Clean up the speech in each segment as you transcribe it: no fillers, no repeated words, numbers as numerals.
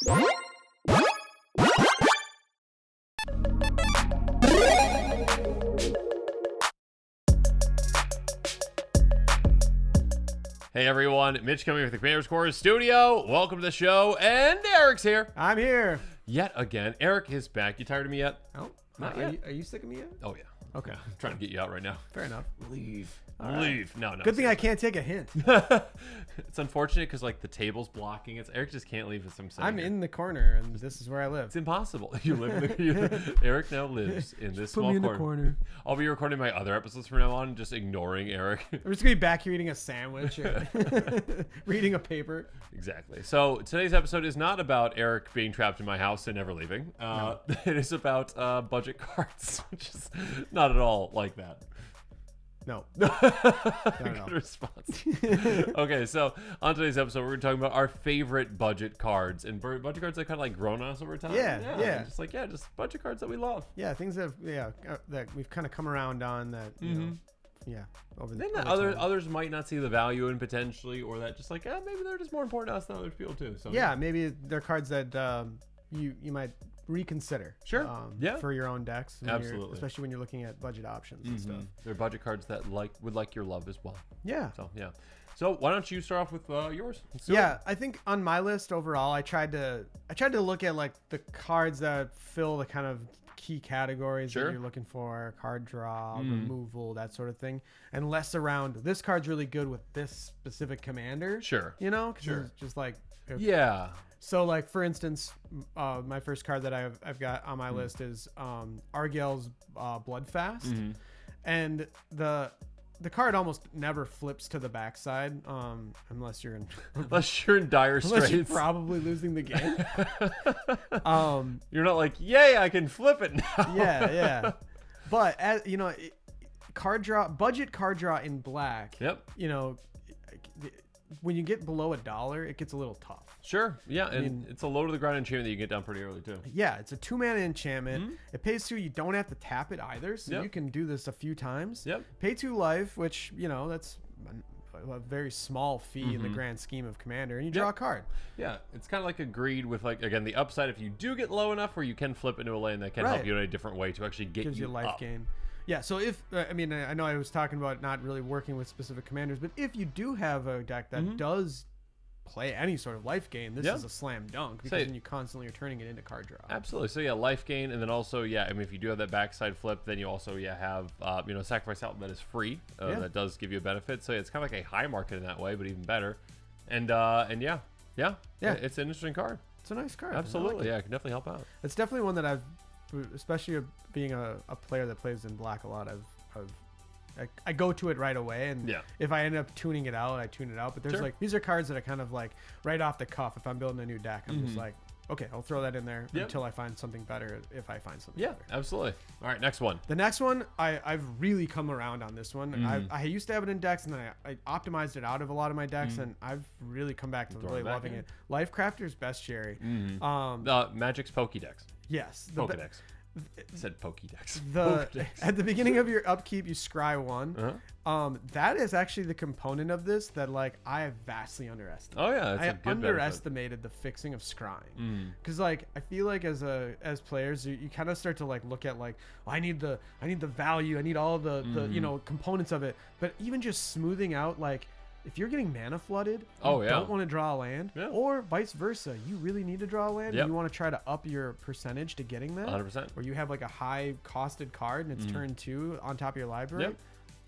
Hey everyone, Mitch coming with the Commander's Corps Studio. Welcome to the show, and Eric's here. I'm here. Yet again. Eric is back. You tired of me yet? Oh, Not are yet. you sick of me yet? Oh yeah. Okay. I'm trying to get you out right now. Fair enough. Leave. All right. Leave. No. Good thing I can't take a hint. It's unfortunate because like the table's blocking it. Eric just can't leave as I'm saying. I'm in the corner, and this is where I live. It's impossible. You live in the Eric now lives in this Put small me in the corner. I'll be recording my other episodes from now on, just ignoring Eric. I'm just gonna be back here eating a sandwich or reading a paper. Exactly. So today's episode is not about Eric being trapped in my house and never leaving. No. It is about budget cards, which is not at all like that. No. Good response. Okay, so on today's episode, we're talking about our favorite budget cards and budget cards that kind of like grown on us over time. Yeah. Just budget cards that we love. Yeah, things that that we've kind of come around on that. You know, yeah. Over the Then over time. others might not see the value in potentially, or that just like maybe they're just more important to us than other people too. So yeah, maybe they're cards that you might reconsider. Sure. Yeah. For your own decks. Absolutely. Especially when you're looking at budget options and stuff. They're budget cards that would like your love as well. Yeah. So yeah. So why don't you start off with yours? Let's do Yeah, it. I think on my list overall, I tried to look at like the cards that fill the kind of key categories Sure. that you're looking for: card draw, removal, that sort of thing, and less around this card's really good with this specific commander. Sure. You know, because Sure. it's just like Yeah. So like for instance, my first card that I've got on my list is Argyle's Bloodfast, and the card almost never flips to the backside unless you're in dire unless you're straits. probably losing the game. You're not like, yay, I can flip it now. yeah. But as you know, budget card draw in black. Yep. You know, when you get below $1, it gets a little tough. Sure. Yeah, and mean- it's a low to the ground enchantment that you get down pretty early too. Yeah, it's a 2-mana enchantment. It pays 2. You don't have to tap it either, so Yep. you can do this a few times. Yep. Pay 2 life, which you know that's a very small fee in the grand scheme of Commander, and you draw a card. Yeah, it's kind of like agreed with like again the upside if you do get low enough where you can flip into a lane that can help Right. you in a different way to actually get Gives you life up. gain. Yeah, so if I mean I know I was talking about not really working with specific commanders, but if you do have a deck that does play any sort of life gain, this is a slam dunk because then you constantly are turning it into card draw. Absolutely. So yeah, life gain, and then also I mean if you do have that backside flip, then you also have sacrifice out that is free. That does give you a benefit. So it's kind of like a high market in that way, but even better. And yeah, it's an interesting card. It's a nice card. Absolutely, yeah, it can definitely help out. It's definitely one that I've, especially being a player that plays in black a lot, I go to it right away, and if I end up tuning it out, I tune it out. But there's like these are cards that are kind of like right off the cuff. If I'm building a new deck, I'm just like, okay, I'll throw that in there until I find something better. If I find something better. Absolutely. All right, next one. The next one, I've really come around on this one. I used to have it in decks, and then I optimized it out of a lot of my decks, and I've really come back to really loving it. Lifecrafter's Bestiary. Magic's Pokédex. Yes. Pokédex. It said Pokédex. At the beginning of your upkeep, you scry 1. That is actually the component of this that like I have vastly underestimated. Oh yeah, I underestimated the fixing of scrying because like I feel like as players you kind of start to like look at like I need the value, I need all the you know components of it, but even just smoothing out like. If you're getting mana flooded, you don't want to draw a land, or vice versa, you really need to draw a land, and you want to try to up your percentage to getting that, 100%. Where you have like a high costed card and it's turn 2 on top of your library.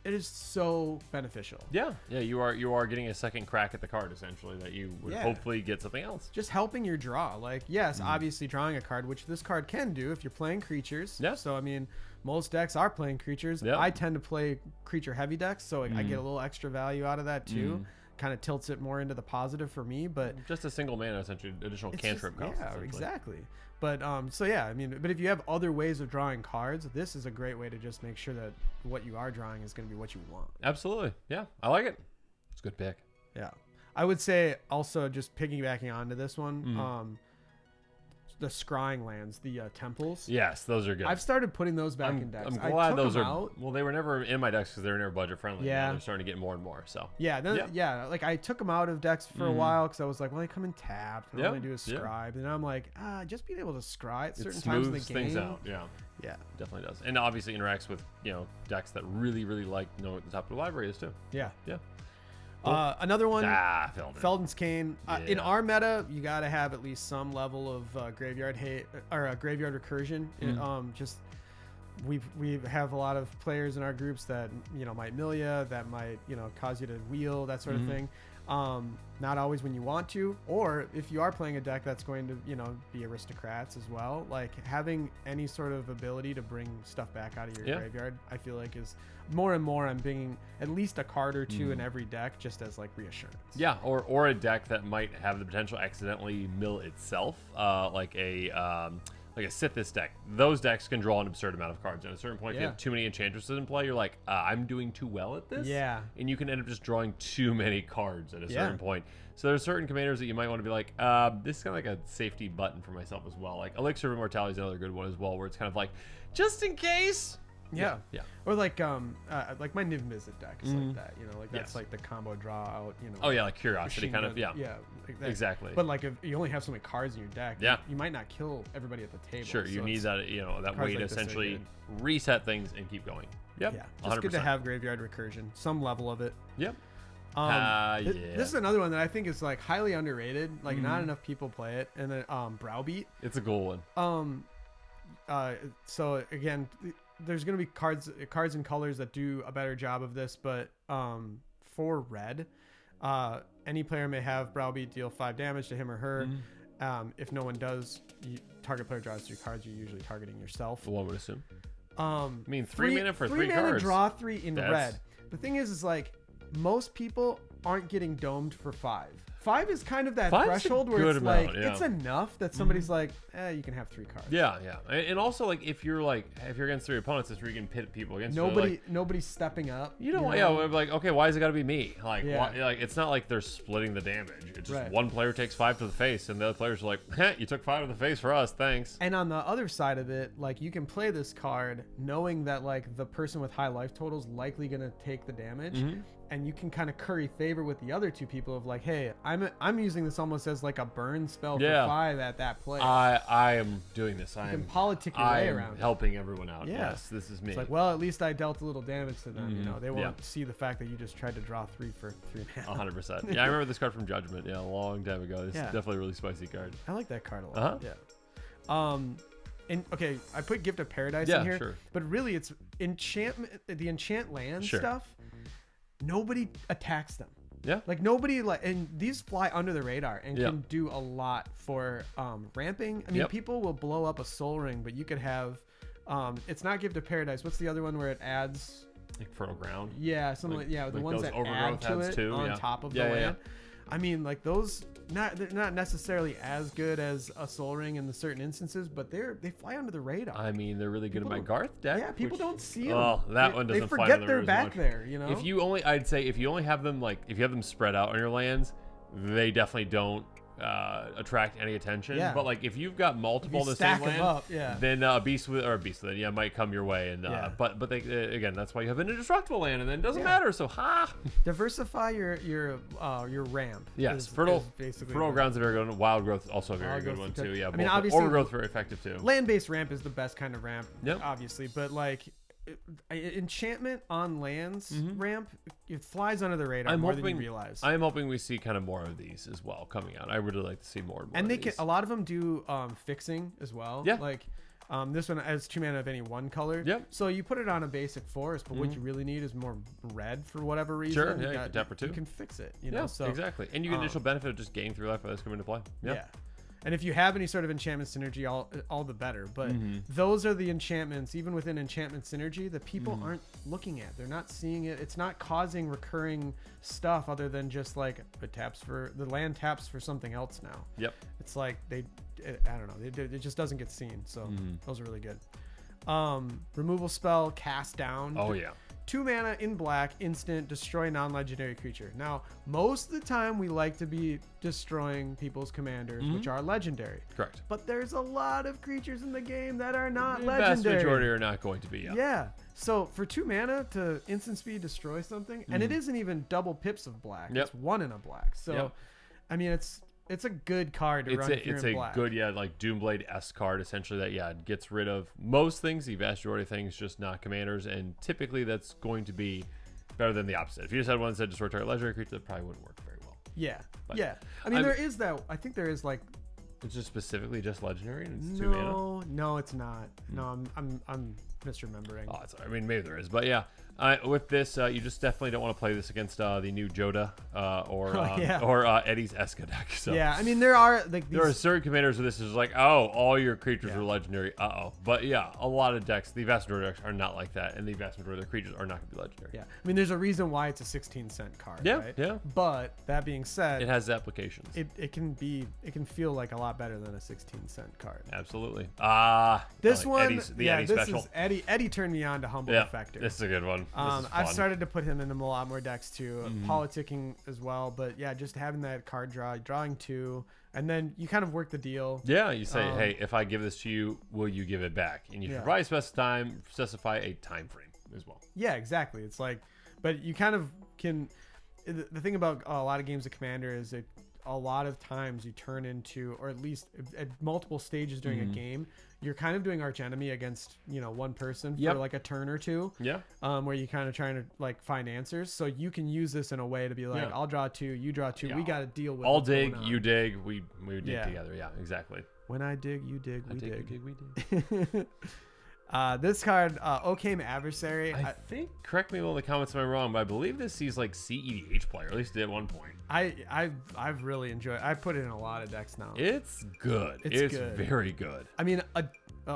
It is so beneficial. Yeah, you are getting a second crack at the card essentially that you would hopefully get something else. Just helping your draw. Like yes, obviously drawing a card, which this card can do if you're playing creatures. Yeah. So I mean, most decks are playing creatures. I tend to play creature heavy decks, so I get a little extra value out of that too. Kind of tilts it more into the positive for me, but just a single mana essentially, additional cantrip cost. Yeah, exactly. But so yeah, I mean, but if you have other ways of drawing cards, this is a great way to just make sure that what you are drawing is going to be what you want. Absolutely, yeah, I like it. It's a good pick. Yeah, I would say also just piggybacking onto this one, the scrying lands, the temples. Yes, those are good. I've started putting those back in decks. I'm glad those are out. Well, they were never in my decks because they were never budget friendly. Yeah, now they're starting to get more and more. So yeah. Like I took them out of decks for a while because I was like, well, they come in tapped. And all I do is scribe, and I'm like, just being able to scry at certain times in the game. Things out. Yeah, definitely does, and obviously interacts with decks that really like know what the top of the library is too. Yeah. Another one, Felden's Cane. In our meta, you got to have at least some level of graveyard hate or graveyard recursion. We have a lot of players in our groups that might mill you, that might cause you to wheel, that sort of thing. Not always when you want to, or if you are playing a deck that's going to be aristocrats as well, like having any sort of ability to bring stuff back out of your graveyard, I feel like is more and more I'm bringing at least a card or two in every deck just as like reassurance. Yeah, or a deck that might have the potential to accidentally mill itself, like a Sithis deck. Those decks can draw an absurd amount of cards. At a certain point, if you have too many enchantresses in play, you're like, I'm doing too well at this. Yeah. And you can end up just drawing too many cards at a certain point. So there's certain commanders that you might want to be like, this is kind of like a safety button for myself as well. Like Elixir of Immortality is another good one as well, where it's kind of like, just in case. Yeah. Or like my Niv Mizzet deck is like that, like that's like the combo draw out, Oh yeah, like Curiosity kind of, like exactly. But like if you only have so many cards in your deck, you might not kill everybody at the table. Sure, you need that, that way to essentially reset things and keep going. Yep. Yeah. Just 100%. Good to have graveyard recursion, some level of it. Yep. This is another one that I think is like highly underrated. Like not enough people play it, and then Browbeat. It's a cool one. So again, there's going to be cards and colors that do a better job of this, but for red, any player may have Browbeat deal 5 damage to him or her. If no one does, target player draws 3 cards. You're usually targeting yourself. One would assume. I mean, 3 mana for 3 mana cards. Draw 3 in red. The thing is like most people aren't getting domed for 5. 5 is kind of that threshold where it's like it's enough that somebody's like, you can have 3 cards. Yeah. And also like if you're against 3 opponents, that's where you can pit people against. Nobody's stepping up. We're like, okay, why is it got to be me? Like, like it's not like they're splitting the damage. It's just one player takes 5 to the face, and the other players are like, you took 5 to the face for us, thanks. And on the other side of it, like you can play this card knowing that like the person with high life total is likely gonna take the damage. And you can kind of curry favor with the other 2 people of like, hey, I'm using this almost as like a burn spell for 5 at that player. I am doing this. I can politic your way around. Helping everyone out. Yes, this is me. It's like, well, at least I dealt a little damage to them. They won't see the fact that you just tried to draw 3 for 3 mana. 100%. Yeah, I remember this card from Judgment. Yeah, a long time ago. It's definitely a really spicy card. I like that card a lot. And okay, I put Gift of Paradise in here, sure. But really, it's the enchant land stuff. Nobody attacks them. Yeah. Like nobody and these fly under the radar and can do a lot for ramping. I mean, people will blow up a Soul Ring, but you could have it's not Gift of Paradise. What's the other one where it adds like Fertile Ground? Yeah, something like the ones that add to it on top of the land. I mean, like those they're not necessarily as good as a Soul Ring in the certain instances, but they fly under the radar. I mean, they're really good in my Garth deck. Yeah, people don't see them. Oh, that one doesn't fly under the radar. They forget they're back there, I'd say if you only have them if you have them spread out on your lands, they definitely don't attract any attention. Yeah. But like if you've got multiple in the same land, then a beast might come your way. And but they again, that's why you have an indestructible land, and then it doesn't matter. So diversify your ramp. Yes, Fertile Ground's a very good one. Wild Growth also a very good one too. Yeah, I mean, obviously Overgrowth very effective too. Land-based ramp is the best kind of ramp, obviously, but like enchantment on lands ramp, it flies under the radar more than you realize. I'm hoping we see kind of more of these as well coming out. I would really like to see more and more. And a lot of them do fixing as well. Yeah. Like this one has 2 mana of any one color. Yep. So you put it on a basic forest, but what you really need is more red for whatever reason. Sure. Yeah. You can tap for 2. You can fix it. So exactly. And you get initial benefit of just gaining 3 life by this coming into play. Yep. Yeah. And if you have any sort of enchantment synergy, all the better. But those are the enchantments, even within enchantment synergy, that people aren't looking at. They're not seeing it. It's not causing recurring stuff other than just like the land taps for something else now. Yep. It's like I don't know. It just doesn't get seen. So those are really good. Removal spell, cast down. Oh yeah. 2 mana in black, instant, destroy non-legendary creature. Now, most of the time we like to be destroying people's commanders, which are legendary. Correct. But there's a lot of creatures in the game that are not The legendary. vast majority are not going to be. Yeah. So for 2 mana to instant speed destroy something, and it isn't even double pips of black. Yep. It's 1 in a black. So, I mean, it's a good card to run if you're in black. It's a good, like Doomblade-esque card, essentially, that, gets rid of most things, the vast majority of things, just not commanders, and typically that's going to be better than the opposite. If you just had one that said destroy target legendary creature, that probably wouldn't work very well. Yeah, But yeah. I mean, there is that. I think there is like. It's just specifically just legendary, and it's 2 mana? No, it's not. No, I'm misremembering. Oh, I mean, maybe there is, but yeah. With this, you just definitely don't want to play this against the new Joda or Eddie's Eska deck. So. Yeah, I mean there are like there are certain commanders where this is like, oh, all your creatures are legendary. But yeah, a lot of decks, the vast majority of decks are not like that, and the vast majority of their creatures are not going to be legendary. Yeah, I mean there's a reason why it's a 16-cent card. Yeah, right? yeah. But that being said, it has applications. It can feel like a lot better than a 16-cent card. Absolutely. This one, Eddie special. Is Eddie turned me on to Humble Defector. This is a good one. I've started to put him into a lot more decks too, politicking as well. But yeah, just having that card drawing 2, and then you kind of work the deal. Yeah, you say, hey, if I give this to you, will you give it back? And you should probably specify a time frame as well. Yeah, exactly. It's like, but you kind of can. The thing about a lot of games of Commander is that a lot of times you turn into, or at least at multiple stages during a game, you're kind of doing arch enemy against one person for like a turn or 2. Yeah. Where you kind of trying to like find answers, so you can use this in a way to be like, I'll draw 2, you draw 2. We got to deal with. I'll dig, you dig, we dig together. Yeah, exactly. When I dig, you dig, we dig. You dig, we dig. This card, Okame Adversary. I think, correct me in the comments if I'm wrong, but I believe this sees like CEDH player, at least at one point. I've really enjoyed it. I put it in a lot of decks now. It's good. It's good. Very good. I mean,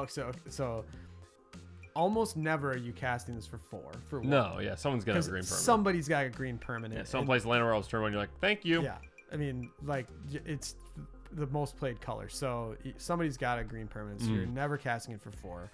so almost never are you casting this for 4. For 1. No, yeah, someone's got a green permanent. Somebody's got a green permanent. Yeah, someone plays Land Royals turn 1, you're like, thank you. Yeah, I mean, like it's the most played color, so somebody's got a green permanent, so you're never casting it for 4.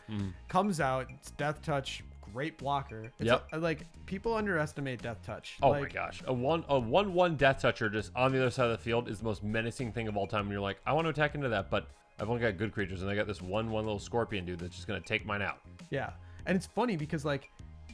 Comes out, it's Death Touch, great blocker. It's like people underestimate Death Touch. Oh my gosh, a 1/1 Death Toucher just on the other side of the field is the most menacing thing of all time. And you're like, I want to attack into that, but I've only got good creatures, and I got this one little scorpion dude that's just gonna take mine out. Yeah, and it's funny because like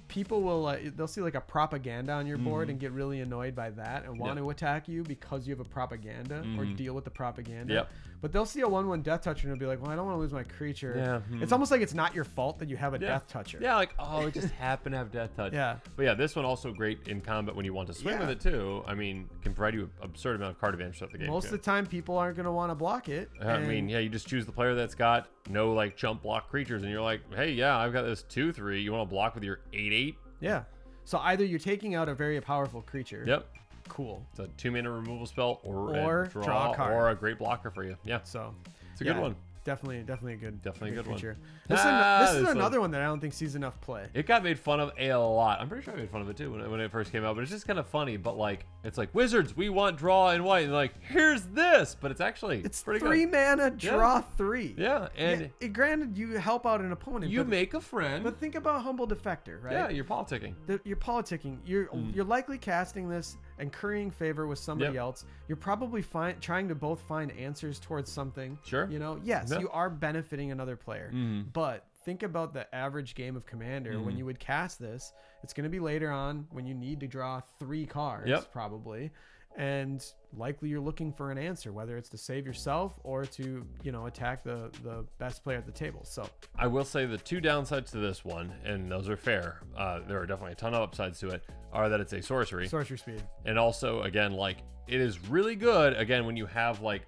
people will they'll see like a propaganda on your board and get really annoyed by that and want to attack you because you have a propaganda or deal with the propaganda. But they'll see a 1/1 Death Toucher and they'll be like, well, I don't want to lose my creature. Yeah. It's almost like it's not your fault that you have a Death Toucher. Yeah, like, oh, it just happened to have Death Touch. Yeah. But yeah, this one also great in combat when you want to swing with it too. I mean, can provide you an absurd amount of card advantage throughout the game. Most of the time, people aren't going to want to block it. I mean, yeah, you just choose the player that's got no like jump block creatures, and you're like, hey, yeah, I've got this 2/3. You want to block with your 8/8? Yeah. So either you're taking out a very powerful creature. Yep. Cool. It's a 2-mana removal spell or draw a card. or a great blocker for you. Yeah. So it's a good one. Definitely a good one. feature. This is another one that I don't think sees enough play. It got made fun of a lot. I'm pretty sure I made fun of it too when it first came out, but it's just kind of funny. But like, it's like Wizards, we want draw and white, and like, here's this, but it's actually pretty 3 mana, draw 3. Yeah, and granted, you help out an opponent. You make a friend. But think about Humble Defector, right? Yeah, you're politicking. You're politicking. You're likely casting this and currying favor with somebody else. You're probably trying to both find answers towards something. Sure. Yes, you are benefiting another player. But think about the average game of Commander. When you would cast this, it's going to be later on when you need to draw 3 cards, probably. And likely you're looking for an answer, whether it's to save yourself or to, attack the best player at the table. So I will say the 2 downsides to this one, and those are fair. There are definitely a ton of upsides to it, are that it's a sorcery speed. And also, again, like, it is really good, again, when you have, like,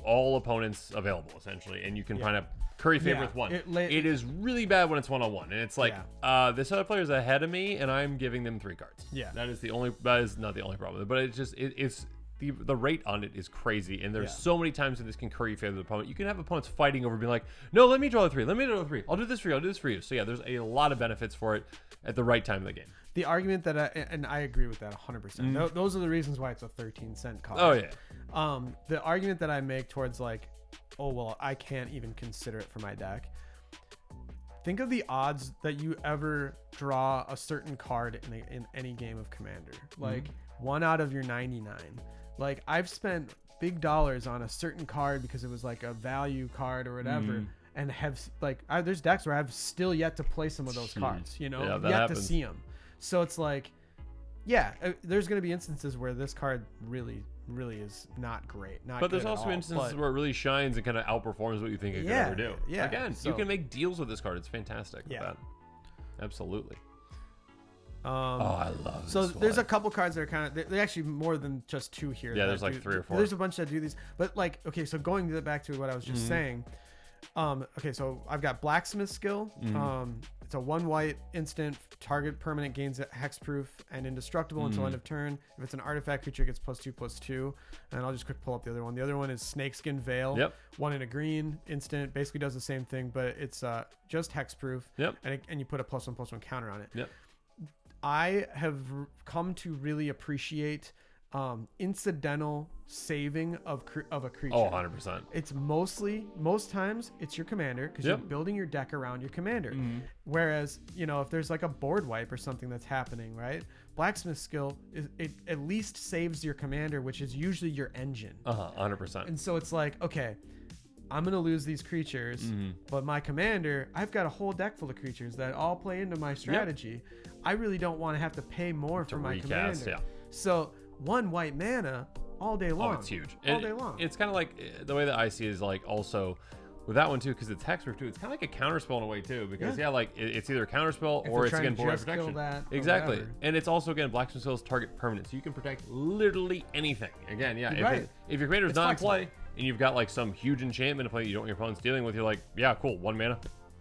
all opponents available, essentially, and you can kind of curry favor with one. It is really bad when it's 1-on-1, and it's like, this other player is ahead of me, and I'm giving them 3 cards. Yeah. That is not the only problem, but it's just, it's the rate on it is crazy, and there's so many times that this can curry favor the opponent. You can have opponents fighting over being like, no, let me draw 3, I'll do this for you, So yeah, there's a lot of benefits for it at the right time of the game. The argument that I agree with that 100%. Those are the reasons why it's a 13-cent card. Oh yeah. The argument that I make towards like, oh well, I can't even consider it for my deck. think of the odds that you ever draw a certain card in any game of Commander. Like 1 out of your 99. Like I've spent big dollars on a certain card because it was like a value card or whatever, and have like there's decks where I've still yet to play some of those cards, you know, yet happens. To see them. So it's like, yeah, there's going to be instances where this card really is not great. But there's also instances where it really shines and kind of outperforms what you think it could ever do. Yeah. Again, you can make deals with this card. It's fantastic. Yeah. With that. Absolutely. I love this. So there's a couple cards that are kind of, they're actually more than just 2 here. Yeah, there's like 3 or 4. There's a bunch that do these. But like, okay, so going back to what I was just saying. Okay, so I've got Blacksmith Skill. It's a 1 white instant, target permanent gains hexproof and indestructible until end of turn. If it's an artifact creature, it gets +2/+2. And I'll just quick pull up the other one. The other one is Snakeskin Veil. Yep. 1 in a green instant, basically does the same thing, but it's just hexproof. Yep. And you put a +1/+1 counter on it. Yep. I have come to really appreciate incidental saving of a creature. Oh, 100%. It's most times it's your commander because you're building your deck around your commander. Whereas, you know, if there's like a board wipe or something that's happening, right? Blacksmith Skill it at least saves your commander, which is usually your engine. 100%. And so it's like, okay, I'm gonna lose these creatures, but my commander, I've got a whole deck full of creatures that all play into my strategy. I really don't want to have to pay more for my commander. Yeah. So 1 white mana all day long. Oh, it's huge. All day long. It's kind of like the way that I see it is like also with that one too, because it's hexproof too. It's kind of like a counterspell in a way too, because like it's either a counterspell or it's again board protection. Exactly, and it's also again Blacksmith Skill's target permanent, so you can protect literally anything. Again, if your commander's not in play and you've got like some huge enchantment to play you don't want your opponent's dealing with, you're like, yeah, cool, 1 mana.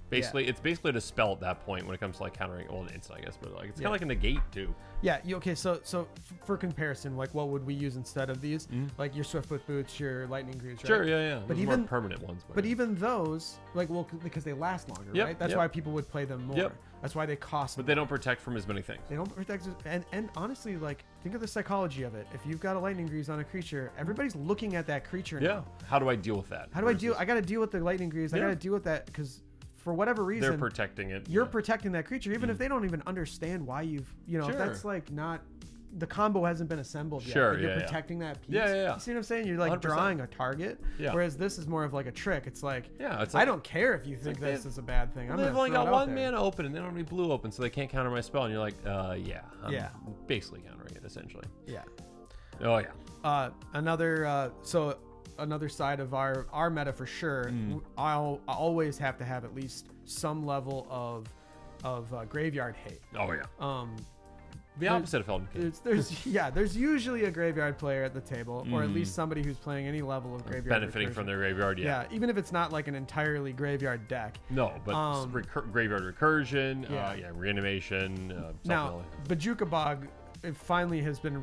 Basically, it's basically a spell at that point when it comes to like countering, well, an instant, I guess, but like it's kind of like a negate too. Yeah. Okay. So for comparison, like what would we use instead of these? Like your Swiftfoot Boots, your Lightning Greaves, right? Sure. Yeah. But those even more permanent ones. But even those, like, well, because they last longer, right? That's why people would play them more. That's why they cost. But they don't protect from as many things. They don't protect, and honestly, like, think of the psychology of it. If you've got a Lightning Greaves on a creature, everybody's looking at that creature now. How do I deal with that? How do I deal? I got to deal with the Lightning Greaves. I got to deal with that because, for whatever reason, they're protecting it. You're protecting that creature, even if they don't even understand why you've, that's like not, the combo hasn't been assembled yet. But you're protecting that piece. Yeah. You see what I'm saying? You're like 100%. Drawing a target. Yeah. Whereas this is more of like a trick. It's like, I don't care if you think this is a bad thing. They've only got 1 mana open and they don't have any blue open, so they can't counter my spell. And you're like, I'm basically countering it essentially. Yeah. Oh yeah. Another side of our meta for sure. I'll always have to have at least some level of graveyard hate. Oh yeah. The opposite of Felden King. There's usually a graveyard player at the table, or at least somebody who's playing any level of graveyard benefiting recursion. from their graveyard. Yeah, even if it's not like an entirely graveyard deck. No, but graveyard recursion, reanimation. Now, Bajuka Bog, it finally has been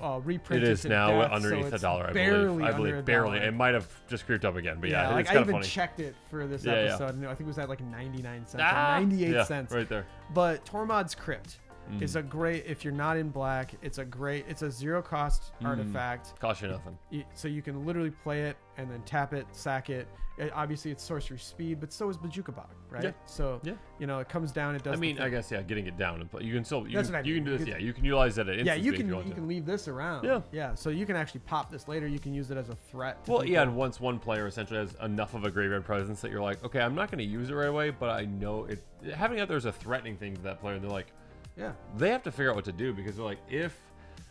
reprinted. It is now death, underneath so $1, I believe. Barely. It might have just creeped up again, but it's like kind I of even funny. checked it for this episode. And I think it was at like 99 cents or 98 cents. Right there. But Tormod's Crypt is a great, if you're not in black, it's a 0 cost artifact. Costs you nothing. So you can literally play it and then tap it, sack it. Obviously it's sorcery speed, but so is Bajuka Bog, right? Yeah. So it comes down. It does. I mean, I guess getting it down and play. You can still you can do this. You can utilize that. You can leave this around. Yeah. So you can actually pop this later. You can use it as a threat. And once one player essentially has enough of a graveyard presence that you're like, okay, I'm not going to use it right away, but I know it. Having it there is a threatening thing to that player. They're like, they have to figure out what to do because they're like, if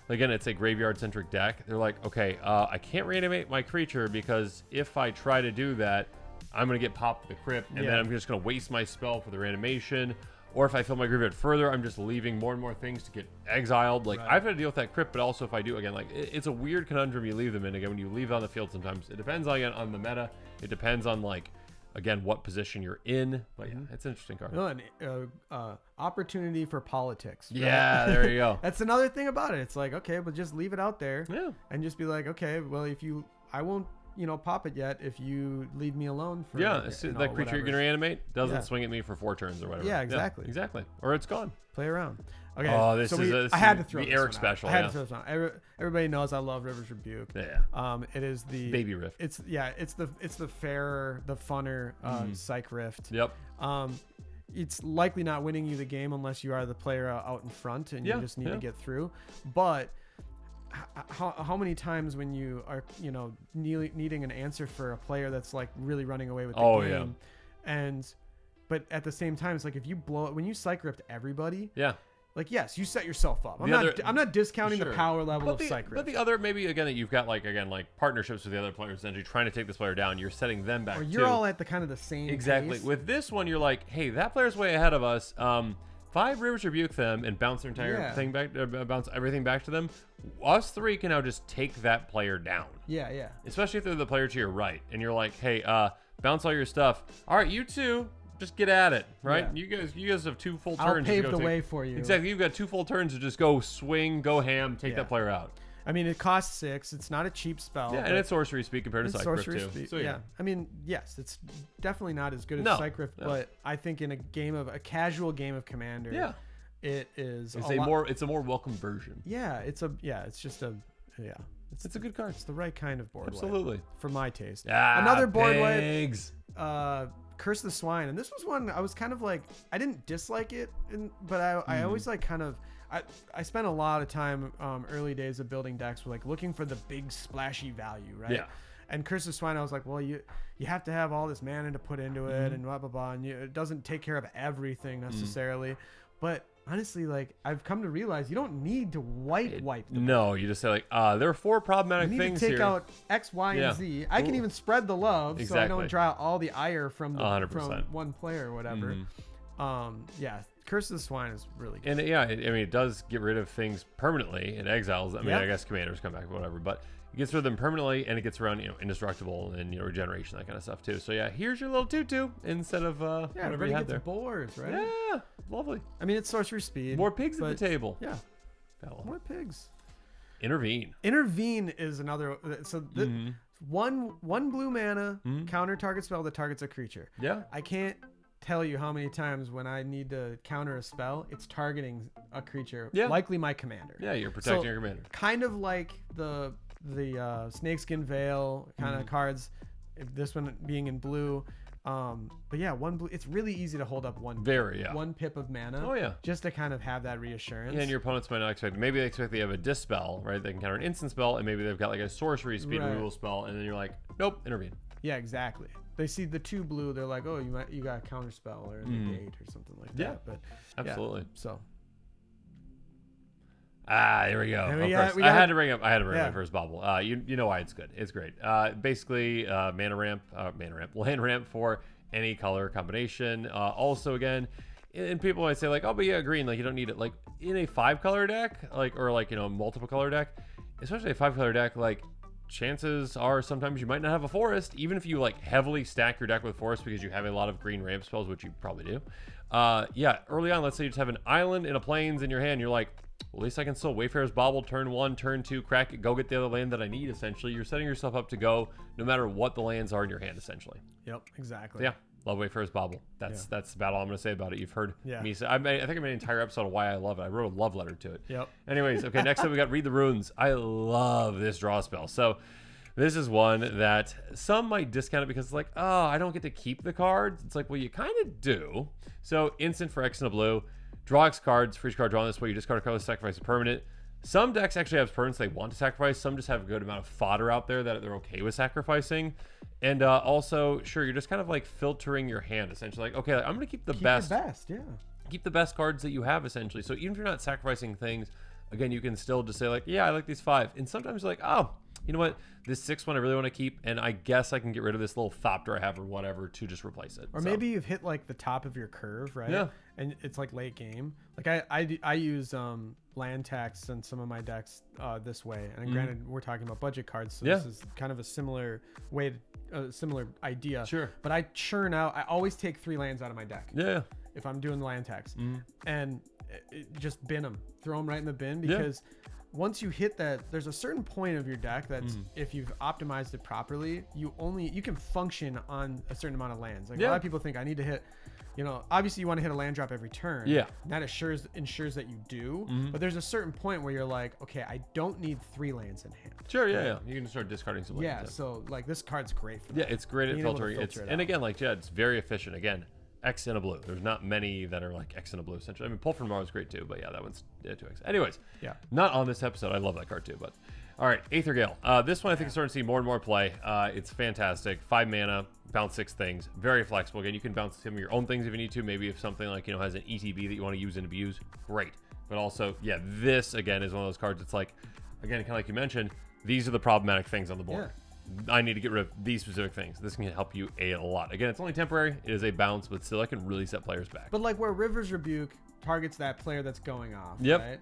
again it's a graveyard centric deck, they're like, okay, I can't reanimate my creature because if I try to do that, I'm going to get popped with the crypt, and then I'm just going to waste my spell for the reanimation. Or if I fill my graveyard further, I'm just leaving more and more things to get exiled. Like, I've had to deal with that crypt, but also if I do, again, like, it's a weird conundrum you leave them in. Again, when you leave it on the field sometimes, it depends, again, on the meta. It depends on, like, again, what position you're in. But, it's an interesting card. Opportunity for politics. Right? Yeah, there you go. That's another thing about it. It's like, okay, but just leave it out there. Yeah. And just be like, okay, well, I won't pop it yet if you leave me alone for that creature you're gonna reanimate doesn't swing at me for 4 turns or whatever. Yeah, exactly. Exactly. Or it's gone. Play around. Okay. Oh, this is I had to throw the this Eric one special. I had to throw this on. Everybody knows I love River's Rebuke. Yeah. It is the baby rift. It's the fairer, the funner psych rift. Yep. it's likely not winning you the game unless you are the player out in front and you just need to get through. But how many times when you are, you know, needing an answer for a player that's like really running away with the game, but at the same time, it's like if you blow it, when you psych ripped everybody, like, yes, you set yourself up. I'm not discounting the power level of psych rift. But the other, maybe again, that you've got like partnerships with the other players, essentially trying to take this player down. You're setting them back. Or you're all at the kind of the same exactly. pace. With this one, you're like, hey, that player's way ahead of us. 5 Rivers rebuke them and bounce their entire thing back, bounce everything back to them. Us 3 can now just take that player down. Yeah. Especially if they're the player to your right, and you're like, hey, bounce all your stuff. All right, you two. Just get at it, right? Yeah. You guys have 2 full turns. I'll pave the way for you. Exactly. You've got 2 full turns to just go swing, go ham, take that player out. I mean, it costs 6. It's not a cheap spell. Yeah, and it's sorcery speed compared to Psych Rift too. So, yeah. I mean, yes, it's definitely not as good as Psych Rift, but I think in a casual game of Commander, it is. It's a more welcome version. Yeah, it's a good card. It's the right kind of board. Absolutely. For my taste. Another board wipe. Curse the Swine, and this was one I was kind of like, I didn't dislike it, but I always like kind of I spent a lot of time early days of building decks with like looking for the big splashy value, right? Yeah. And Curse the Swine, I was like, well, you have to have all this mana to put into it, and blah blah blah, and it doesn't take care of everything necessarily, but honestly, like, I've come to realize you don't need to wipe them. No, you just say like, there are 4 problematic things here. You need to take out X, Y, and Z. I can even spread the love, so I don't draw out all the ire from from one player or whatever. Curse of the Swine is really good. And I mean, it does get rid of things permanently. It exiles. I mean, I guess commanders come back, whatever, but it gets rid of them permanently, and it gets around, indestructible and regeneration, that kind of stuff too. So yeah, here's your little tutu instead of whatever you had there. Boars, right? Yeah, lovely. I mean, it's sorcery speed. More pigs at the table. Yeah, more pigs. Intervene. Intervene is another. So one blue mana counter target spell that targets a creature. Yeah, I can't tell you how many times when I need to counter a spell, it's targeting a creature, likely my commander. Yeah, you're protecting your commander. Kind of like the Snakeskin Veil kind of cards, this one being in blue. But yeah, one blue, it's really easy to hold up one pip of mana. Oh yeah, just to kind of have that reassurance. Yeah, and your opponents might not expect. Maybe they expect they have a dispel, right? They can counter an instant spell, and maybe they've got like a sorcery speed removal spell, and then you're like, nope, intervene. Yeah, exactly. They see the 2 blue, they're like, oh, you got a counter spell or a negate or something like that. But absolutely. So. Here we go. I had to bring up my first bobble. You know why it's good. It's great. Basically, land ramp for any color combination. Also, again, and people might say like, oh, but yeah, green, like you don't need it. Like in a 5-color deck, multiple color deck, especially a 5-color deck, like chances are sometimes you might not have a forest, even if you like heavily stack your deck with forest because you have a lot of green ramp spells, which you probably do. Early on, let's say you just have an island and a plains in your hand, you're like, well, at least I can still Wayfarer's Bauble turn 1, turn 2, crack it, go get the other land that I need. Essentially, you're setting yourself up to go no matter what the lands are in your hand. Essentially. Yep, exactly. So, yeah, love Wayfarer's Bauble. That's about all I'm going to say about it. You've heard me say. I think I made an entire episode of why I love it. I wrote a love letter to it. Yep. Anyways, okay. Next up, we got Read the Runes. I love this draw spell. So. This is one that some might discount it because it's like, oh, I don't get to keep the cards. It's like, well, you kind of do. So instant for X and a blue. Draw X cards. For each card drawn this way, you discard a card with sacrifice a permanent. Some decks actually have permanents they want to sacrifice. Some just have a good amount of fodder out there that they're okay with sacrificing. And also, sure, you're just kind of like filtering your hand, essentially. Like, okay, I'm going to keep the best. Keep the best cards that you have, essentially. So even if you're not sacrificing things, again, you can still just say like, yeah, I like these 5. And sometimes you're like, oh, you know what? This 6 one I really want to keep, and I guess I can get rid of this little Thopter I have or whatever to just replace it. Or maybe you've hit like the top of your curve, right? Yeah. And it's like late game. Like I use land tax in some of my decks this way. And granted, we're talking about budget cards, so this is kind of a similar way, similar idea. Sure. But I churn out. I always take 3 lands out of my deck. Yeah. If I'm doing land tax, and just bin them, throw them right in the bin because. Once you hit that, there's a certain point of your deck that's if you've optimized it properly, you can function on a certain amount of lands. Like a lot of people think I need to hit, obviously you want to hit a land drop every turn. Yeah. And that ensures that you do. But there's a certain point where you're like, okay, I don't need 3 lands in hand. Sure, yeah. You can start discarding some lands. Yeah, so like this card's great for that. Yeah, it's great at filtering. And again, like it's very efficient. Again, X and a blue. There's not many that are like X and a blue, essentially. I mean, Pull from Tomorrow is great too, but yeah, that one's 2X. Anyways, Yeah. not on this episode. I love that card too, but all right, Aether Gale. This one I think is starting to see more and more play. It's fantastic. 5 mana, bounce 6 things, very flexible. Again, you can bounce some of your own things if you need to. Maybe if something like, you know, has an ETB that you want to use and abuse, great. But also, yeah, this again is one of those cards. It's like, again, kind of like you mentioned, these are the problematic things on the board. I need to get rid of these specific things. This can help you a lot. Again, it's only temporary. It is a bounce, but still, it can really set players back. But like where River's Rebuke targets that player that's going off, Yep. right?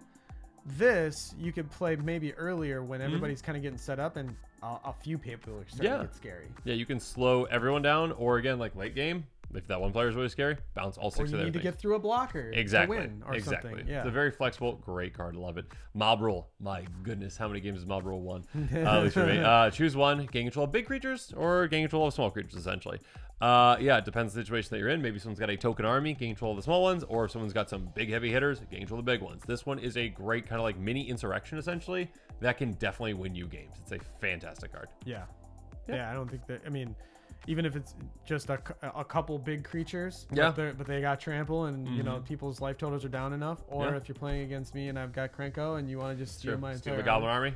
This you could play maybe earlier when everybody's kind of getting set up and a few people are starting to get scary. Yeah, you can slow everyone down, or again, like late game, if that one player is really scary, bounce all 6 Or of you their need to things. get through a blocker to win or something. Yeah. It's a very flexible, great card. Love it. Mob Rule. My goodness, how many games has Mob Rule won? At least for me. Choose one. Gain control of big creatures or gain control of small creatures, essentially. Yeah, it depends on the situation that you're in. Maybe someone's got a token army, gain control of the small ones, or if someone's got some big heavy hitters, gain control of the big ones. This one is a great kind of like mini insurrection, essentially, that can definitely win you games. It's a fantastic card. Yeah. I don't think that, I mean, even if it's just a couple big creatures, but they got trample and you know people's life totals are down enough, or if you're playing against me and I've got Krenko and you want to just steal my entire the Goblin army.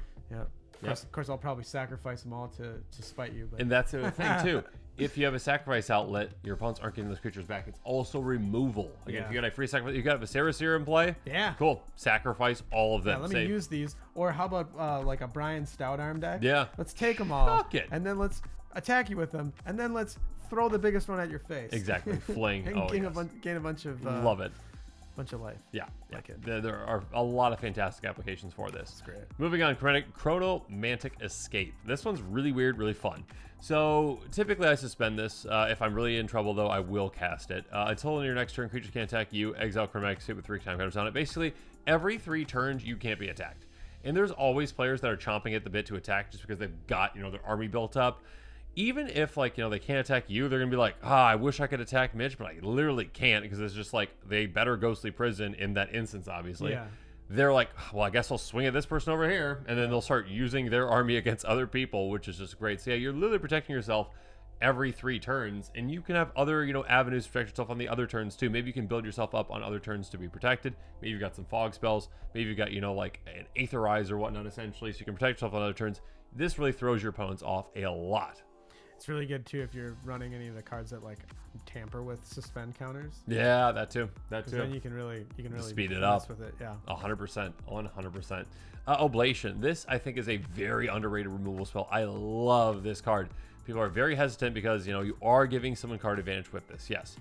Of course, I'll probably sacrifice them all to spite you. But. And that's the other thing too. If you have a sacrifice outlet, your opponents aren't getting those creatures back. It's also removal. Again, if you got a free sacrifice, you got a Viserys in play. Yeah. Cool. Sacrifice all of them. Yeah, let me use these. Or how about like a Brian Stout arm deck? Yeah. Let's take them all. Fuck it. And then let's attack you with them. And then let's throw the biggest one at your face. Exactly. Fling. And gain a bunch of love it. Bunch of life. Yeah. Like it. There are a lot of fantastic applications for this. That's great. Moving on, Chronomantic Escape. This one's really weird, really fun. So typically I suspend this. If I'm really in trouble, though, I will cast it. Until in your next turn, creatures can't attack you. Exile Chronomantic Escape with 3 time counters on it. Basically, every 3 turns, you can't be attacked. And there's always players that are chomping at the bit to attack just because they've got, you know, their army built up. Even if, like, you know, they can't attack you, they're going to be like, I wish I could attack Mitch, but I literally can't because it's just like they better Ghostly Prison in that instance, obviously. Yeah. They're like, well, I guess I'll swing at this person over here. And then they'll start using their army against other people, which is just great. So, yeah, you're literally protecting yourself every 3 turns. And you can have other, you know, avenues to protect yourself on the other turns, too. Maybe you can build yourself up on other turns to be protected. Maybe you've got some fog spells. Maybe you've got, you know, like an Aetherize or whatnot, essentially. So you can protect yourself on other turns. This really throws your opponents off a lot. It's really good too if you're running any of the cards that like tamper with suspend counters. Yeah, that too. Then you can really speed it mess up with it. Yeah, 100%. Oblation. This I think is a very underrated removal spell. I love this card. People are very hesitant because, you know, you are giving someone card advantage with this. Yes.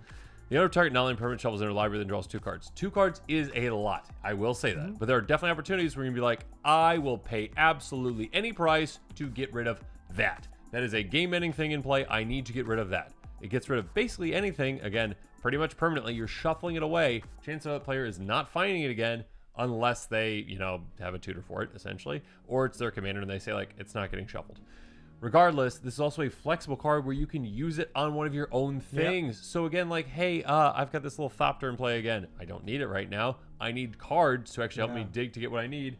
The other target non-land permanent shovels in their library then draws 2 cards. 2 cards is a lot. I will say that. But there are definitely opportunities where you're going to be like, I will pay absolutely any price to get rid of that. That is a game-ending thing in play. I need to get rid of that. It gets rid of basically anything, again, pretty much permanently. You're shuffling it away. Chance of that player is not finding it again unless they, you know, have a tutor for it, essentially. Or it's their commander and they say, like, it's not getting shuffled. Regardless, this is also a flexible card where you can use it on one of your own things. Yep. So again, like, hey, I've got this little Thopter in play again. I don't need it right now. I need cards to actually help me dig to get what I need.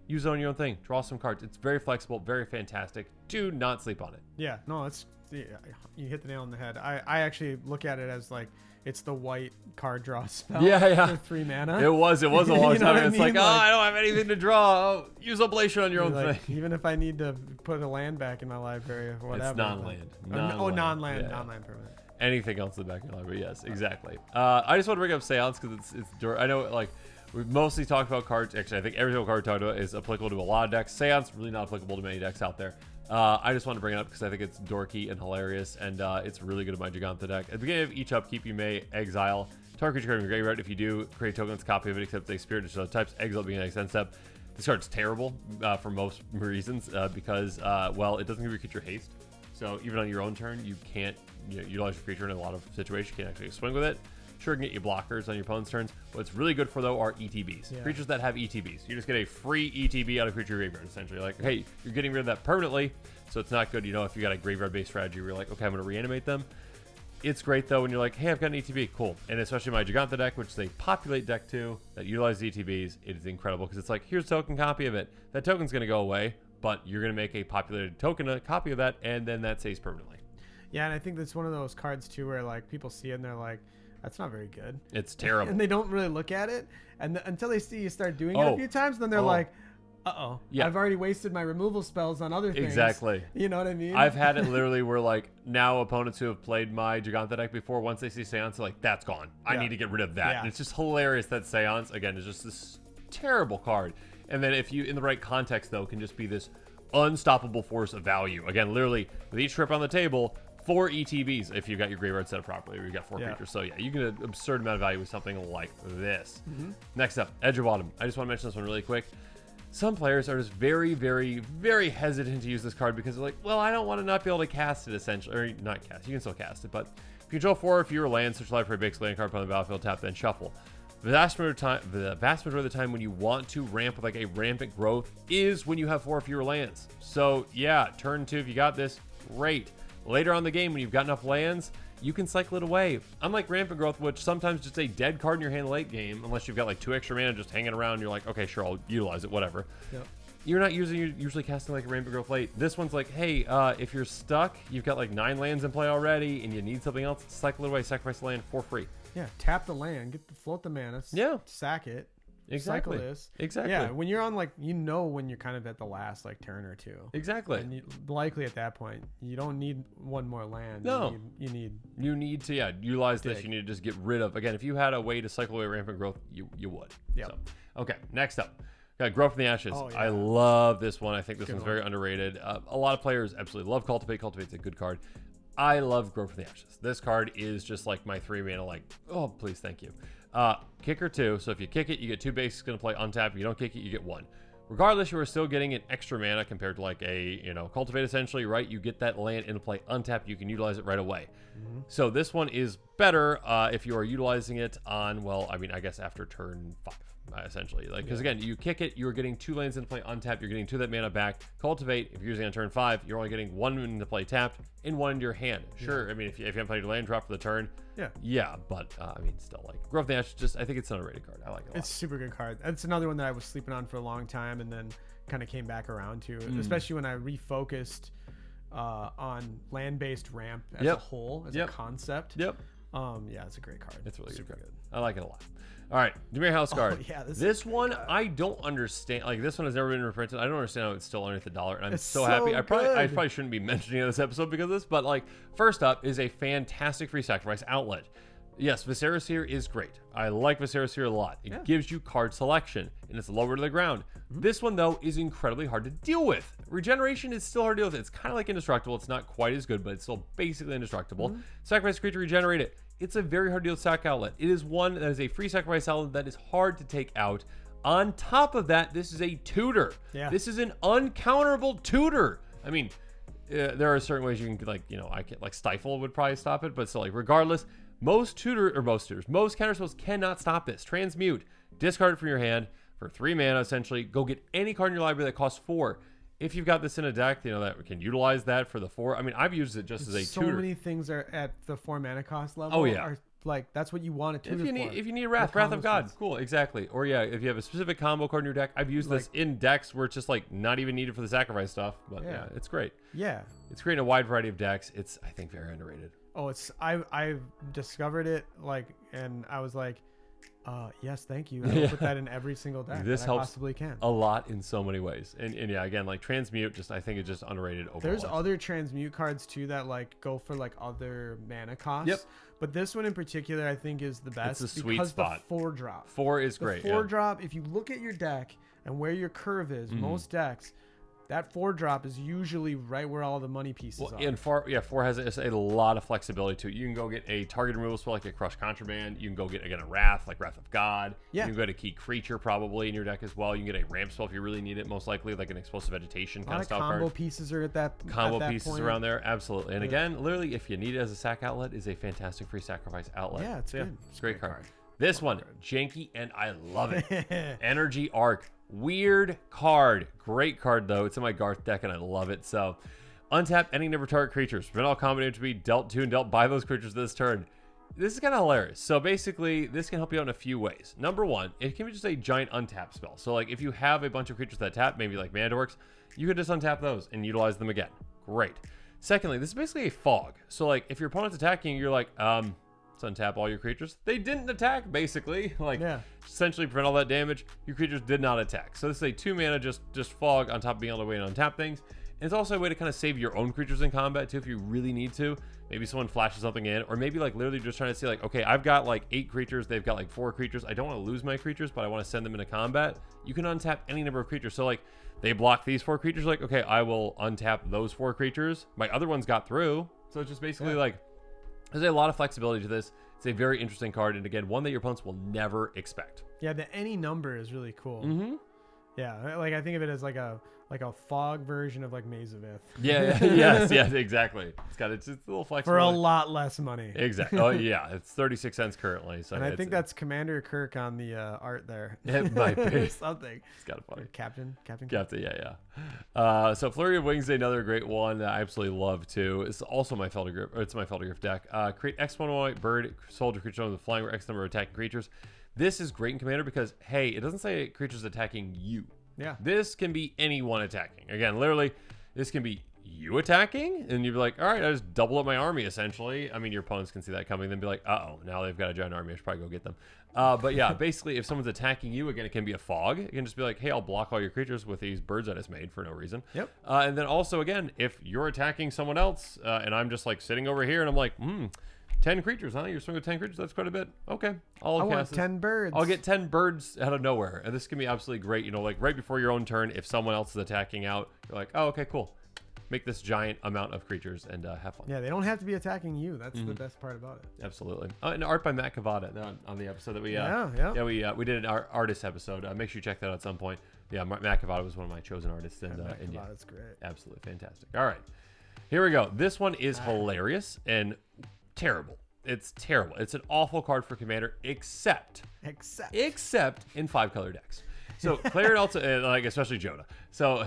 Use it on your own thing. Draw some cards. It's very flexible, very fantastic. Do not sleep on it. Yeah, no, you hit the nail on the head. I actually look at it as like it's the white card draw spell. For 3 mana. It was a long time. It's like, I don't have anything to draw. Oh, use Oblation on your own thing. Even if I need to put a land back in my library or whatever. It's non-land. Non-land permanent. Anything else in the back of your library? Yes, exactly. I just want to bring up Seance because I know, like, we've mostly talked about cards. Actually, I think every single card we talked about is applicable to a lot of decks. Seance, really not applicable to many decks out there. I just wanted to bring it up because I think it's dorky and hilarious, and it's really good in my Giganta deck. At the beginning of each upkeep, you may exile target creature card from your graveyard. If you do, create a token that's a copy of it, except a spirit of other types. Exile being the next end step. This card's terrible for most reasons because, well, it doesn't give your creature haste. So even on your own turn, you can't utilize your creature in a lot of situations. You can't actually swing with it. Sure, can get you blockers on your opponent's turns. What's really good for, though, are ETBs. Yeah. Creatures that have ETBs. You just get a free ETB out of creature graveyard, essentially. Like, hey, you're getting rid of that permanently, so it's not good, you know, if you got a graveyard-based strategy where you're like, okay, I'm going to reanimate them. It's great, though, when you're like, hey, I've got an ETB. Cool. And especially my Giganta deck, which is a populate deck, too, that utilizes ETBs. It is incredible because it's like, here's a token copy of it. That token's going to go away, but you're going to make a populated token, a copy of that, and then that stays permanently. Yeah, and I think that's one of those cards, too, where, like, people see it and they're like, that's not very good. It's terrible. And they don't really look at it, and until they see you start doing it a few times, then they're like, uh-oh, yeah, I've already wasted my removal spells on other things. Exactly. You know what I mean? I've had it literally where like now opponents who have played my Giganta deck before, once they see Seance, they're like, that's gone. I need to get rid of that. And it's just hilarious that Seance, again, is just this terrible card. And then if you, in the right context though, can just be this unstoppable force of value. Again, literally with each trip on the table, 4 ETBs if you got your graveyard set up properly, or you got 4 creatures. So yeah, you get an absurd amount of value with something like this. Next up, Edge of Autumn. I just want to mention this one really quick. Some players are just very, very, very hesitant to use this card because they're like, well, I don't want to not be able to cast it, essentially. Or not cast, you can still cast it, but if you control 4 or fewer lands, search library, basic land card on the battlefield, tap, then shuffle. The vast majority of the time when you want to ramp with like a rampant growth is when you have 4 or fewer lands. So yeah, turn 2, if you got this, great. Later on in the game, when you've got enough lands, you can cycle it away. Unlike Rampant Growth, which sometimes just a dead card in your hand late game, unless you've got like 2 extra mana just hanging around, you're like, okay, sure, I'll utilize it, whatever. Yep. You're not usually casting like a Rampant Growth late. This one's like, hey, if you're stuck, you've got like 9 lands in play already, and you need something else, cycle it away, sacrifice the land for free. Yeah, tap the land, float the mana, sack it. Exactly. Cycle this. Exactly. Yeah, when you're on like, when you're kind of at the last like turn or two. Exactly. And likely at that point, you don't need 1 more land. No. You need to utilize this. You need to just get rid of. Again, if you had a way to cycle away Rampant Growth, you would. Yeah. So, okay, next up. Got Grow from the Ashes. Oh, yeah. I love this one. I think this one's very underrated. A lot of players absolutely love Cultivate. Cultivate's a good card. I love Grow from the Ashes. This card is just like my 3 mana, like, oh, please, thank you. Kicker 2, so if you kick it, you get 2 basics going to play untap. If you don't kick it, you get 1. Regardless, you are still getting an extra mana compared to like a, Cultivate essentially, right? You get that land into play untap, you can utilize it right away. So this one is better if you are utilizing it on, well, I mean, I guess after turn 5. Essentially, like, because again, you kick it, you're getting 2 lands into play untapped, you're getting 2 of that mana back. Cultivate, if you're using it on turn 5, you're only getting 1 into play tapped and 1 into your hand. Sure, I mean, if you haven't played your land drop for the turn, but I mean, still, like, Growth of the Ash, just I think it's an underrated card. I like it a lot. It's a super good card. It's another one that I was sleeping on for a long time and then kind of came back around to, especially when I refocused on land-based ramp as a whole, as a concept. Yeah, it's a great card. It's really super good. I like it a lot. All right, Dimir House card. This one I don't understand. Like, this one has never been reprinted. I don't understand how it's still underneath $1, and I'm so happy. I probably shouldn't be mentioning it in this episode because of this, but like, first up is a fantastic free sacrifice outlet. Yes, Viserys here is great. I like Viserys here a lot. It gives you card selection, and it's lower to the ground. This one, though, is incredibly hard to deal with. Regeneration is still hard to deal with. It's kind of like indestructible. It's not quite as good, but it's still basically indestructible. Sacrifice a creature, regenerate it. It's a very hard to deal with sack outlet. It is one that is a free sacrifice outlet that is hard to take out. On top of that, this is a tutor. This is an uncounterable tutor. I mean, there are certain ways you can, like, I can't, like, Stifle would probably stop it, but still, like, regardless, most counterspells cannot stop this. Transmute, discard it from your hand for 3 mana, essentially. Go get any card in your library that costs 4. If you've got this in a deck, that can utilize that for the 4. I mean, I've used it just as a tutor. So many things are at the 4 mana cost level. Oh, yeah. Are, like, that's what you want a tutor for. If you need a Wrath of God, cool, exactly. Or if you have a specific combo card in your deck, I've used this in decks where it's just like not even needed for the sacrifice stuff. But yeah, it's great. Yeah, it's creating a wide variety of decks. It's, I think, very underrated. Oh, I've discovered it, and I was like, yes, thank you. I'll put that in every single deck this that helps I possibly can. A lot in so many ways. And yeah, again, like Transmute, I think it's just underrated overall. There's other Transmute cards too that like go for like other mana costs. But this one in particular, I think, is the best. It's a sweet spot. The 4-drop. 4 is great. 4-drop. If you look at your deck and where your curve is, most decks, that 4-drop is usually right where all the money pieces are. And 4 has a lot of flexibility to it. You can go get a target removal spell like a Crush Contraband. You can go get, again, a Wrath like Wrath of God. You can go get a key creature probably in your deck as well. You can get a ramp spell if you really need it, most likely, like an Explosive Vegetation kind of style card. Combo pieces are at that pieces around there, absolutely. And again, literally, if you need it as a sack outlet, is a fantastic free sacrifice outlet. Yeah, it's good. It's a great card. This one, Janky, and I love it. Energy Arc. Weird card. Great card, though. It's in my Garth deck, and I love it. So, untap any never target creatures. Prevent all combat damage to be dealt to and dealt by those creatures this turn. This is kind of hilarious. So, basically, this can help you out in a few ways. Number one, it can be just a giant untap spell. So, like, if you have a bunch of creatures that tap, maybe like Mandorks, you could just untap those and utilize them again. Great. Secondly, this is basically a fog. So, like, if your opponent's attacking, you're like, to untap all your creatures. They didn't attack, basically. Like, Yeah. essentially prevent all that damage. Your creatures did not attack. So this is a 2 mana just fog on top of being able to wait and untap things. And it's also a way to kind of save your own creatures in combat too if you really need to. Maybe someone flashes something in, or maybe like literally just trying to see like, okay, I've got like 8 creatures, they've got like 4 creatures. I don't want to lose my creatures, but I want to send them into combat. You can untap any number of creatures. So like they block these 4 creatures, like, okay, I will untap those 4 creatures. My other ones got through. So it's just basically like, there's a lot of flexibility to this. It's a very interesting card, and again, one that your opponents will never expect. Yeah, the any number is really cool. Mm-hmm. Yeah, like I think of it as like a fog version of like Maze of Ith. Yeah, yes, exactly. It's a little flexible. For a lot less money. Exactly. Oh yeah, it's 36 cents currently. So and I think that's Commander Kirk on the art there. It might be something. It's kind of funny. Captain. Yeah. So Flurry of Wings is another great one that I absolutely love too. It's also my Feldergrif. It's my Feldergrif deck. Create X1 bird soldier creature with flying or X number of attacking creatures. This is great in Commander because hey, it doesn't say creatures attacking you. Yeah. This can be anyone attacking. Again, literally, this can be you attacking, and you'd be like, all right, I just double up my army, essentially. I mean, your opponents can see that coming, then be like, uh-oh, now they've got a giant army. I should probably go get them. But yeah, basically, if someone's attacking you, again, it can be a fog. It can just be like, hey, I'll block all your creatures with these birds I just made for no reason. Yep. And then also, again, if you're attacking someone else, and I'm just like sitting over here, and I'm like, 10 creatures, huh? You're swinging with 10 creatures? That's quite a bit. Okay. I want 10 birds. I'll get 10 birds out of nowhere. And this can be absolutely great. You know, like right before your own turn, if someone else is attacking out, you're like, oh, okay, cool. Make this giant amount of creatures and have fun. Yeah, they don't have to be attacking you. That's the best part about it. Absolutely. And art by Matt Cavada on the episode that we we did an artist episode. Make sure you check that out at some point. Yeah, Matt Cavada was one of my chosen artists. And Matt Cavada's great. Absolutely fantastic. All right. Here we go. This one is hilarious and terrible. It's terrible. It's an awful card for Commander, except in 5-color decks. So Clarion also, like especially Joda. So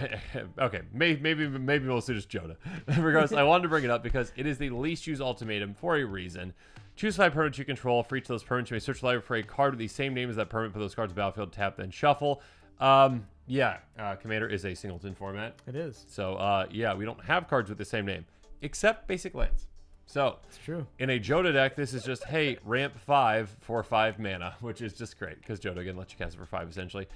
okay, maybe mostly just Joda. Regardless, I wanted to bring it up because it is the least used ultimatum for a reason. Choose 5 permanents you control. For each of those permanents, you may search the library for a card with the same name as that permanent. Put those cards in the battlefield, tap, then shuffle. Commander is a singleton format. It is. So we don't have cards with the same name except basic lands. So it's true. In a Joda deck, this is just, hey, ramp 5 for 5 mana, which is just great because Joda again lets you cast it for 5 essentially.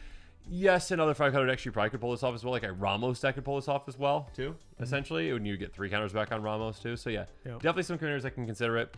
Yes, in other 5-color decks, you probably could pull this off as well. Like a Ramos deck could pull this off as well, too, essentially. And you get 3 counters back on Ramos, too. So, definitely some commanders that can consider it.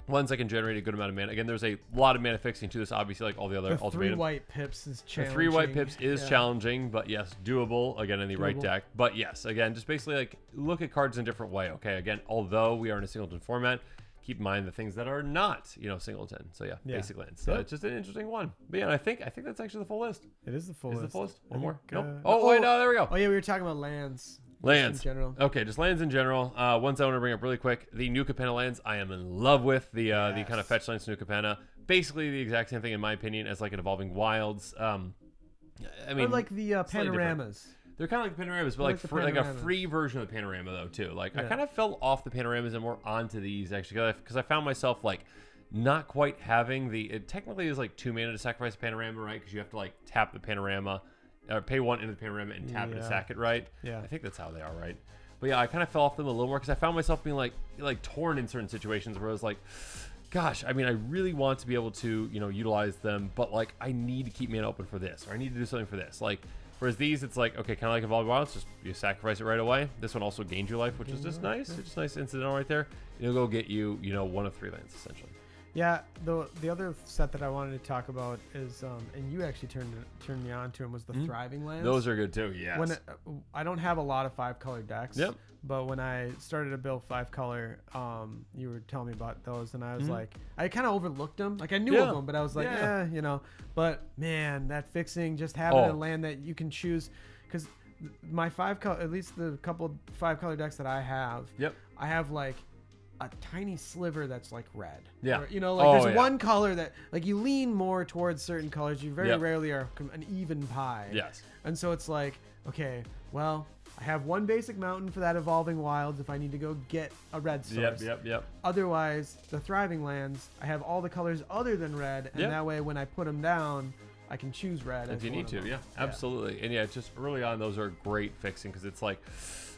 Ones that can generate a good amount of mana. Again, there's a lot of mana fixing to this, obviously, like all the other ultimatums. 3 white pips is challenging. The 3 white pips is challenging, but yes, doable, again, in the right deck. But yes, again, just basically like look at cards in a different way, okay? Again, although we are in a singleton format, keep in mind the things that are not, singleton. So basic lands. So it's just an interesting one. But yeah, I think that's actually the full list. It is the full list. Is the full list? One more? Nope. Wait, no, there we go. Oh yeah, we were talking about lands. Lands. In general. Okay, just lands in general. Ones I want to bring up really quick. The New Capenna lands, I am in love with. The kind of fetch lands New Capenna. Basically the exact same thing, in my opinion, as like an Evolving Wilds. I mean, or like the panoramas. They're kind of like panoramas, but like a free version of the panorama, though, too. Like, I kind of fell off the panoramas and more onto these, actually, because I found myself, like, not quite having it technically is like 2 mana to sacrifice a panorama, right? Because you have to, like, tap the panorama, or pay 1 into the panorama and tap it to sack it, right? Yeah. I think that's how they are, right? But yeah, I kind of fell off them a little more because I found myself being, like torn in certain situations where I was like, gosh, I mean, I really want to be able to, utilize them, but, like, I need to keep mana open for this, or I need to do something for this. Like, whereas these, it's like, okay, kind of like Evolving Wilds, just you sacrifice it right away. This one also gains your life, which is just nice. It's just nice incidental right there. It'll go get you, 1 of 3 lands, essentially. Yeah, the other set that I wanted to talk about is, and you actually turned me on to him, was the Thriving Lands. Those are good too, yes. I don't have a lot of 5-color decks, but when I started to build 5-color, you were telling me about those, and I was like, I kind of overlooked them. Like I knew of them, but I was like, But man, that fixing, just having a land that you can choose, because my 5-color, at least the couple 5-color decks that I have, I have like a tiny sliver that's like red. Yeah. Or, there's one color that like you lean more towards certain colors. You very rarely are an even pie. Yes. And so it's like, okay, well, I have 1 basic mountain for that Evolving Wilds if I need to go get a red source. Yep. Otherwise, the Thriving Lands, I have all the colors other than red, and that way when I put them down, I can choose red if you need to. Yeah, absolutely. And it's just early on, those are great fixing because it's like,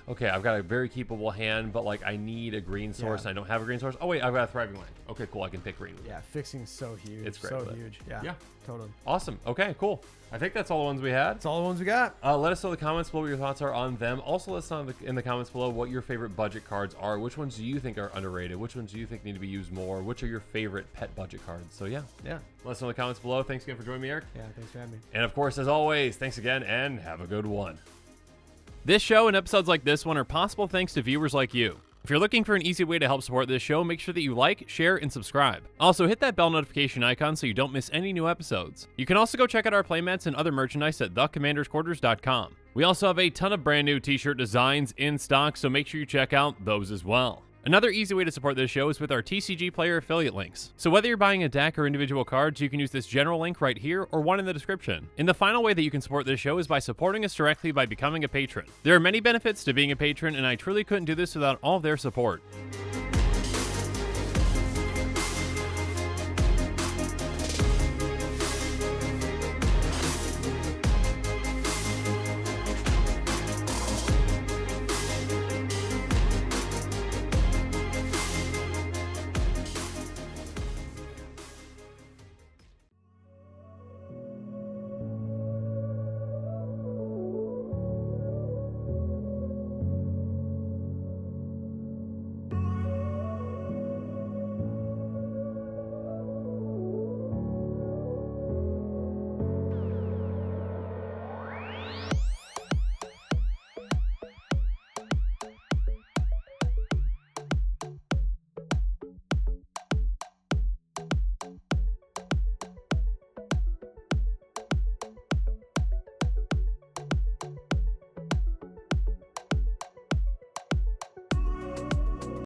okay, I've got a very keepable hand, but like I need a green source and I don't have a green source. Oh wait, I've got a thriving land. Okay, cool, I can pick green. Yeah, fixing's so huge. It's great. So huge. Yeah. Totally. Awesome. Okay, cool. I think that's all the ones we had. That's all the ones we got. Let us know in the comments below what your thoughts are on them. Also, let us know in the comments below what your favorite budget cards are. Which ones do you think are underrated? Which ones do you think need to be used more? Which are your favorite pet budget cards? So yeah. Let us know in the comments below. Thanks again for joining me, Eric. Yeah, thanks for having me. And of course, as always, thanks again and have a good one. This show and episodes like this one are possible thanks to viewers like you. If you're looking for an easy way to help support this show, make sure that you like, share, and subscribe. Also, hit that bell notification icon so you don't miss any new episodes. You can also go check out our playmats and other merchandise at thecommandersquarters.com. We also have a ton of brand new t-shirt designs in stock, so make sure you check out those as well. Another easy way to support this show is with our TCG Player affiliate links. So whether you're buying a deck or individual cards, you can use this general link right here or one in the description. And the final way that you can support this show is by supporting us directly by becoming a patron. There are many benefits to being a patron, and I truly couldn't do this without all of their support.